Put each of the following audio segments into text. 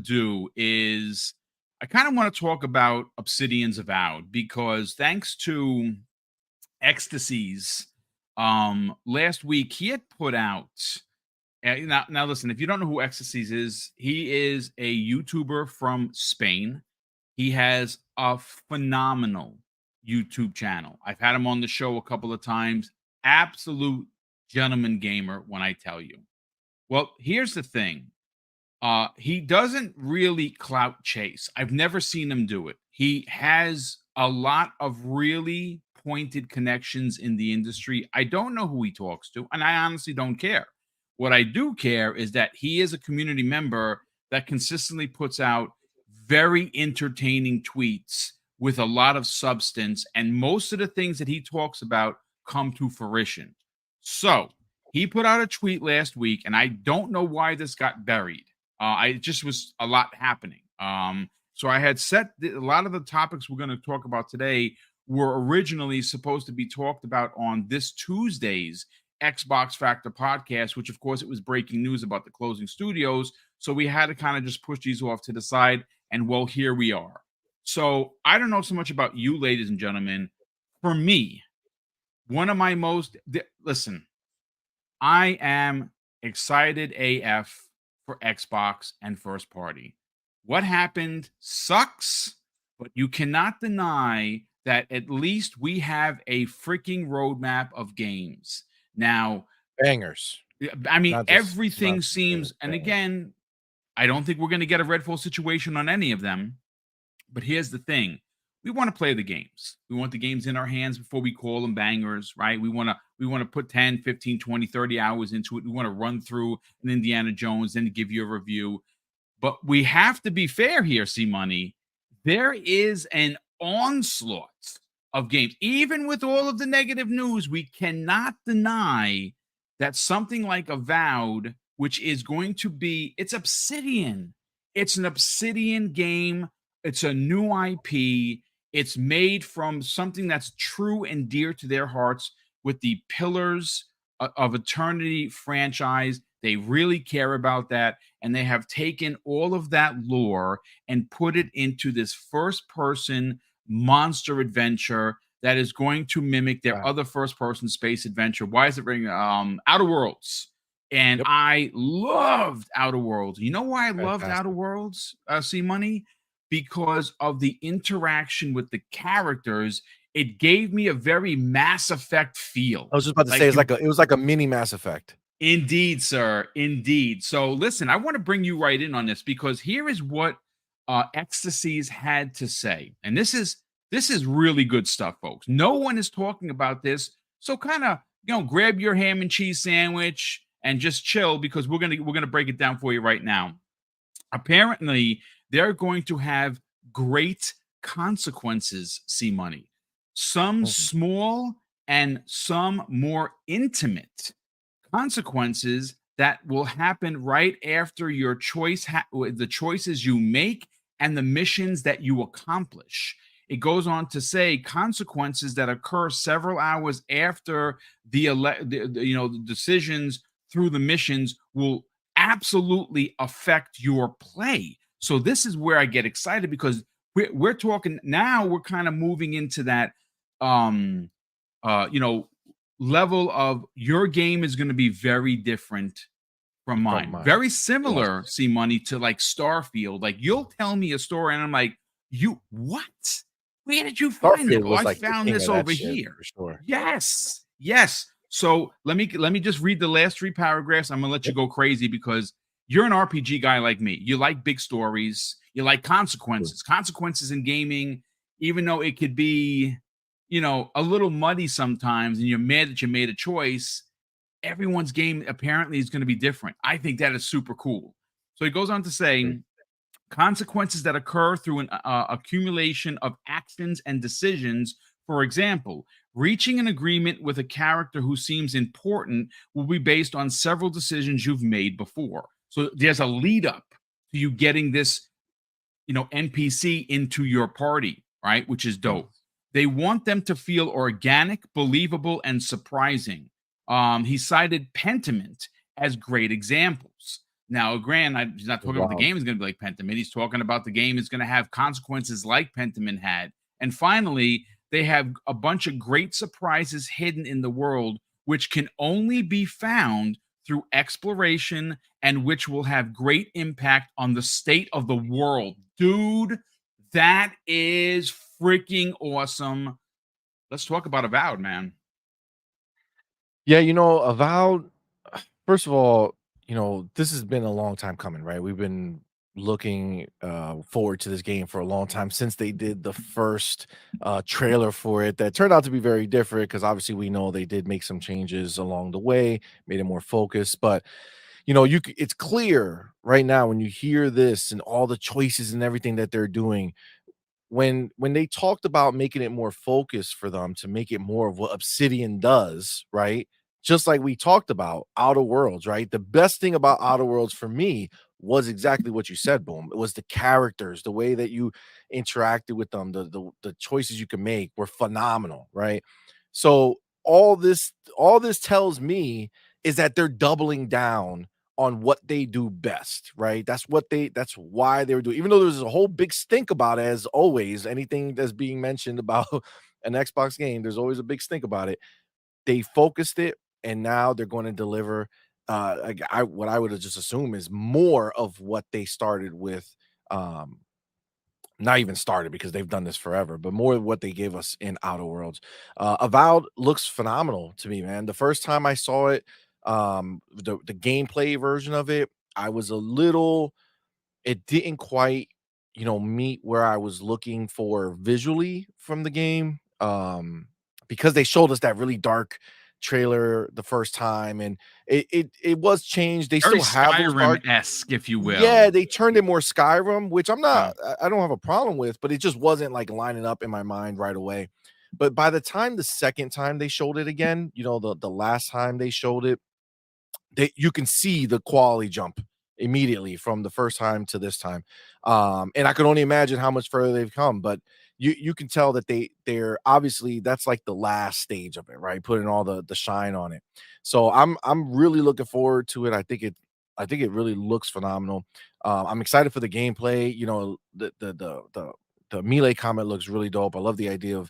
do is I kind of want to talk about Obsidian's Avowed because thanks to Ecstasies, last week he had put out. Now listen, if you don't know who Ecstasies is, he is a YouTuber from Spain. He has a phenomenal YouTube channel. I've had him on the show a couple of times. Absolute gentleman gamer when I tell you. Well, here's the thing. He doesn't really clout chase. I've never seen him do it. He has a lot of really pointed connections in the industry. I don't know who he talks to, and I honestly don't care. What I do care is that he is a community member that consistently puts out very entertaining tweets with a lot of substance, and most of the things that he talks about come to fruition. So he put out a tweet last week, and I don't know why this got buried. I just was a lot happening. So I had set a lot of the topics we're going to talk about today were originally supposed to be talked about on this Tuesday's Xbox Factor podcast, which of course it was breaking news about the closing studios. So we had to kind of just push these off to the side. And well, here we are. So I don't know so much about you, ladies and gentlemen. For me, one of my listen, I am excited AF for Xbox and first party. What happened sucks, but you cannot deny that at least we have a freaking roadmap of games. Now, bangers. I mean, everything seems, and again, I don't think we're going to get a Redfall situation on any of them. But here's the thing. We want to play the games. We want the games in our hands before we call them bangers, right? We want to put 10, 15, 20, 30 hours into it. We want to run through an Indiana Jones and give you a review. But we have to be fair here, C-Money. There is an onslaught of games. Even with all of the negative news, we cannot deny that something like Avowed, which is going to be, it's Obsidian. It's an Obsidian game. It's a new IP. It's made from something that's true and dear to their hearts with the Pillars of Eternity franchise. They really care about that. And they have taken all of that lore and put it into this first-person monster adventure that is going to mimic their other first-person space adventure. Why is it ringing? Outer Worlds. And I loved Outer Worlds. You know why I loved Outer Worlds, C-Money? Because of the interaction with the characters. It gave me a very Mass Effect feel. I was just about to say it was like a mini Mass Effect. Indeed, sir. Indeed. So listen, I want to bring you right in on this because here is what Ecstasies had to say. And this is really good stuff, folks. No one is talking about this. So kind of, grab your ham and cheese sandwich and just chill because we're going to break it down for you right now. Apparently, they're going to have great consequences, C-Money. Some small and some more intimate consequences that will happen right after your choice, the choices you make and the missions that you accomplish. It goes on to say consequences that occur several hours after the decisions through the missions will absolutely affect your play. So this is where I get excited because we're talking now. We're kind of moving into that, level of your game is going to be very different from mine. Very similar, C-Money, to like Starfield. Like you'll tell me a story and I'm like, you what? Where did you find it? Oh, I found this over here. Sure. Yes. So let me just read the last 3 paragraphs. I'm gonna let you go crazy because you're an RPG guy like me. You like big stories. You like consequences. Consequences in gaming, even though it could be, a little muddy sometimes and you're mad that you made a choice, everyone's game apparently is going to be different. I think that is super cool. So he goes on to say, consequences that occur through an accumulation of actions and decisions. For example, reaching an agreement with a character who seems important will be based on several decisions you've made before. So there's a lead up to you getting this, NPC into your party, right? Which is dope. They want them to feel organic, believable, and surprising. He cited Pentiment as great examples. Now, he's not talking about the Wow. game is going to be like Pentiment. He's talking about the game is going to have consequences like Pentiment had. And finally, they have a bunch of great surprises hidden in the world, which can only be found through exploration and which will have great impact on the state of the world. Dude, that is freaking awesome. Let's talk about Avowed, man. Yeah, Avowed, first of all, this has been a long time coming, right? We've been looking forward to this game for a long time since they did the first trailer for it that turned out to be very different because obviously we know they did make some changes along the way, made it more focused. But it's clear right now when you hear this and all the choices and everything that they're doing, when they talked about making it more focused for them to make it more of what Obsidian does, right? Just like we talked about Outer Worlds, right? The best thing about Outer Worlds for me was exactly what you said, Boom. It was the characters, the way that you interacted with them, the choices you can make were phenomenal, right? So all this tells me is that they're doubling down on what they do best, right? That's why they were doing, even though there's a whole big stink about it, as always, anything that's being mentioned about an Xbox game, there's always a big stink about it. They focused it and now they're going to deliver what I would have just assumed is more of what they started with. Not even started because they've done this forever, but more of what they gave us in Outer Worlds. Avowed looks phenomenal to me, man. The first time I saw it, the gameplay version of it, I was a little it didn't quite, meet where I was looking for visually from the game. Because they showed us that really dark trailer the first time and it was changed. They Very still have those dark. Skyrim-esque, if you Yeah, will. they turned it more Skyrim, which Uh, I don't have a problem with, but it just wasn't like lining up in my mind right away. But by the time the second time they showed it again, the last time they showed it, you can see the quality jump immediately from the first time to this time. And I can only imagine how much further they've come, but you can tell that they're obviously that's like the last stage of it, right? Putting all the shine on it. So I'm really looking forward to it. I think it really looks phenomenal. I'm excited for the gameplay. The melee combat looks really dope. I love the idea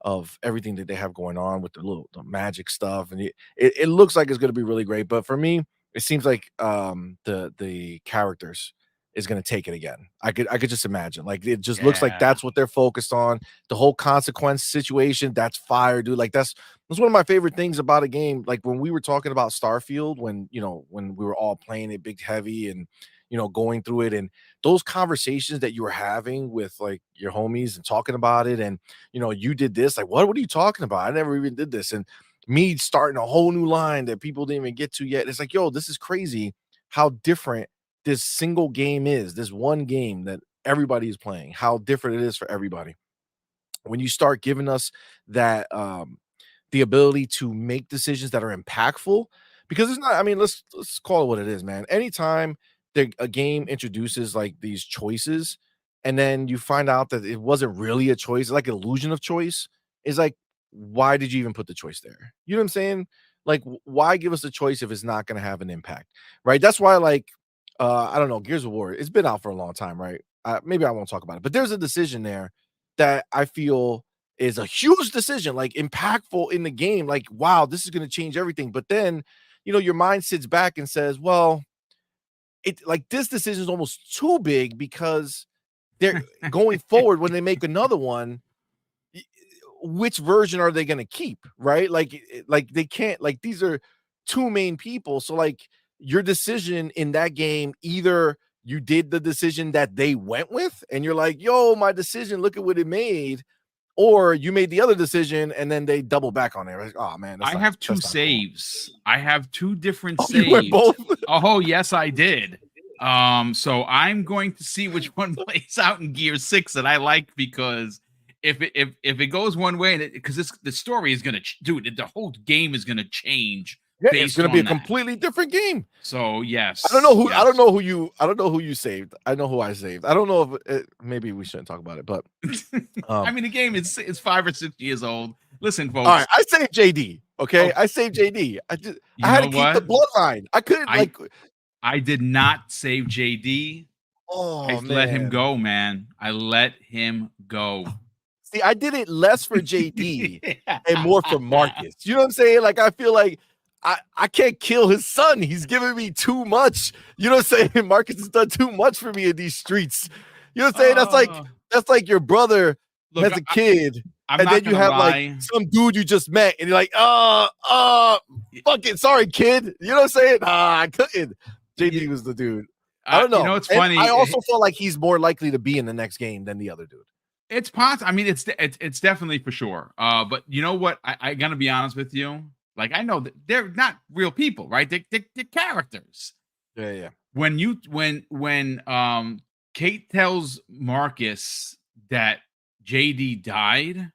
of everything that they have going on with the magic stuff, and it looks like it's going to be really great. But for me, it seems like the characters is going to take it again. I could just imagine. Like it just looks like yeah. that's what they're focused on. The whole consequence situation, that's fire, dude. Like that's one of my favorite things about a game. Like when we were talking about Starfield, when we were all playing it big heavy and going through it and those conversations that you were having with like your homies and talking about it and you did this, like what are you talking about? I never even did this. And me starting a whole new line that people didn't even get to yet. It's like, yo, this is crazy how different this single game is, this one game that everybody is playing, how different it is for everybody. When you start giving us that the ability to make decisions that are impactful, because it's not, I mean, let's call it what it is, man. Anytime a game introduces like these choices and then you find out that it wasn't really a choice, like an illusion of choice, is like, why did you even put the choice there? You know what I'm saying? Like, why give us a choice if it's not going to have an impact, right? That's why, like, I don't know, Gears of War, it's been out for a long time, right? Maybe I won't talk about it, but there's a decision there that I feel is a huge decision, like impactful in the game. Like, wow, this is going to change everything. But then, your mind sits back and says, well, it like this decision is almost too big because they're going forward when they make another one. Which version are they going to keep? Right. Like they can't, like, these are two main people. So, like, your decision in that game, either you did the decision that they went with and you're like, yo, my decision, look at what it made, or you made the other decision and then they double back on it. Like, oh man, I have two that's not cool. saves. I have two different Oh, you went saves. both. Oh, yes, I did. So I'm going to see which one plays out in Gear 6 that I like because if it goes one way and because the story is gonna dude, the whole game is gonna change Yeah, it's based gonna be a on that. completely different game. So I don't know yes, who I yes. don't know who you I don't know who you saved. I know who I saved. I don't know if maybe we shouldn't talk about it, but I um mean the game is 5 or 6 years old. Listen, all right, folks. I saved JD. Okay, Oh, I saved JD. I you had know to keep the what? bloodline. I couldn't I like I did not save JD. I Oh let him man. go, man. I let him go. See, I did it less for JD and more for Marcus. You know what I'm saying? Like, I feel like I can't kill his son. He's giving me too much. You know what I'm saying? Marcus has done too much for me in these streets. You know what I'm saying? Uh, That's like your brother look, has a kid, I'm and not then you gonna have like lie. some dude you just met, and you're like, fuck it, sorry, kid. You know what I'm saying? I couldn't. JD was the dude. I don't You know. know, it's And I funny. also feel like he's more likely to be in the next game than the other dude. It's possible. I mean, it's definitely for sure. But you know what? I gotta be honest with you. Like, I know that they're not real people, right? They're characters. Yeah, yeah. When Kate tells Marcus that JD died,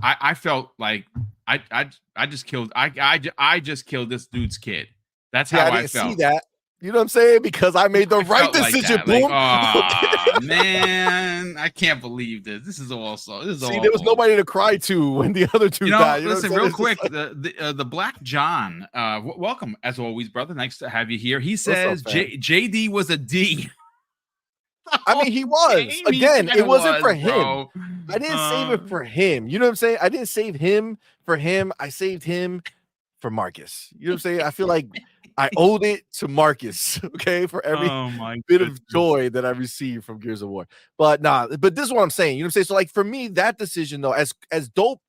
I felt like I just killed I just killed this dude's kid. That's See, how I I didn't see felt. that. You know what I'm saying? Because I made the I right felt like decision. that. Like, Boom. Okay. man, I can't believe this. This is See, there was awful. nobody to cry to when the other two You know, died. You know what listen, I'm saying? real It's just quick, like, the Black John, welcome as always, brother. Nice to have you here. He what's up, says fam? JD was a D. The I whole mean, he was. game, he Again, kind it of wasn't was, for him. bro. I didn't save Uh, it for him. You know what I'm saying? I didn't save him for him. I saved him for Marcus. You know what I'm saying? I feel like I owed it to Marcus, okay, for every oh my bit of goodness. joy that I received from Gears of War. But nah, but this is what I'm saying. You know what I'm saying? So, like, for me, that decision though, as dope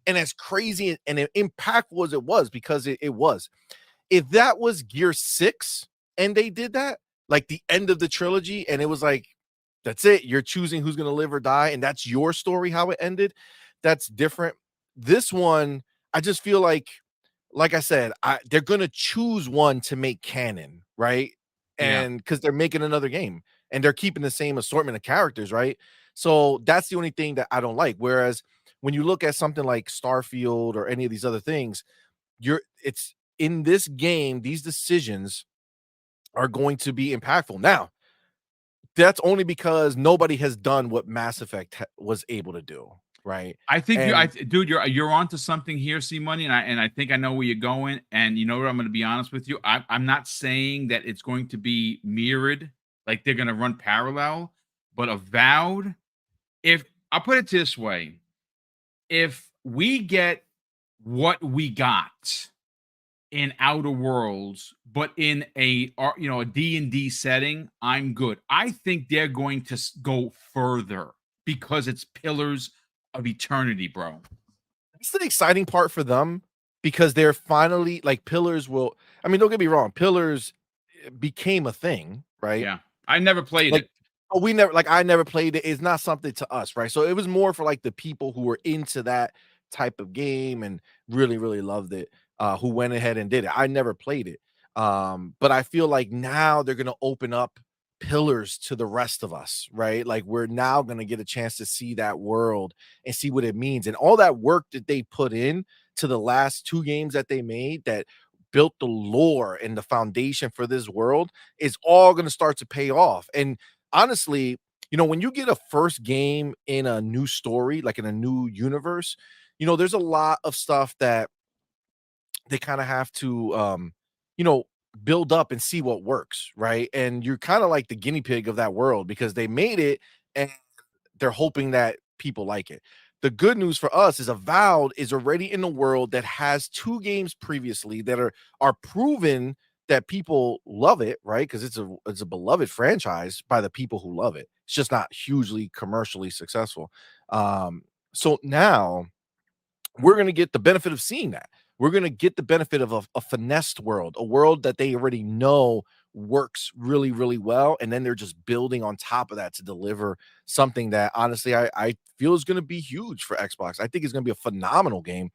and as crazy and impactful as it was, because it was. If that was Gear 6 and they did that, like the end of the trilogy, and it was like, that's it, you're choosing who's gonna live or die, and that's your story, how it ended, that's different. This one, I just feel like I said, they're gonna choose one to make canon, right? Yeah. And because they're making another game and they're keeping the same assortment of characters, right? So that's the only thing that I don't like. Whereas when you look at something like Starfield or any of these other things, it's in this game, these decisions are going to be impactful. Now, that's only because nobody has done what Mass Effect was able to do, right? I think And dude, you're onto something here, C Money, and I think I know where you're going. And you know what? I'm going to be honest with you. I'm not saying that it's going to be mirrored, like they're going to run parallel, but Avowed. If I'll put it this way, if we get what we got in Outer Worlds, but in a D&D setting, I'm good. I think they're going to go further because it's Pillars of Eternity, bro. it's the exciting part for them because they're finally like Pillars will. I mean, don't get me wrong, Pillars became a thing, right? Yeah. I never played Like, it. oh, we never like I never played it. It's not something to us, right? So it was more for like the people who were into that type of game and really, really loved it, who went ahead and did it. I never played it. But I feel like now they're gonna open up pillars to the rest of us, right? Like we're now gonna get a chance to see that world and see what it means. And all that work that they put in to the last two games that they made that built the lore and the foundation for this world is all going to start to pay off. And honestly, you know, when you get a first game in a new story, like in a new universe, you know, there's a lot of stuff that they kind of have to you know, build up and see what works, right? And you're kind of like the guinea pig of that world because they made it and they're hoping that people like it. The good news for us is Avowed is already in a world that has two games previously that are proven that people love it, right? Because it's a beloved franchise by the people who love it. It's just not hugely commercially successful. So now we're going to get the benefit of seeing that. We're going to get the benefit of a finessed world, a world that they already know works really, really well. And then they're just building on top of that to deliver something that honestly I feel is going to be huge for Xbox. I think it's going to be a phenomenal game.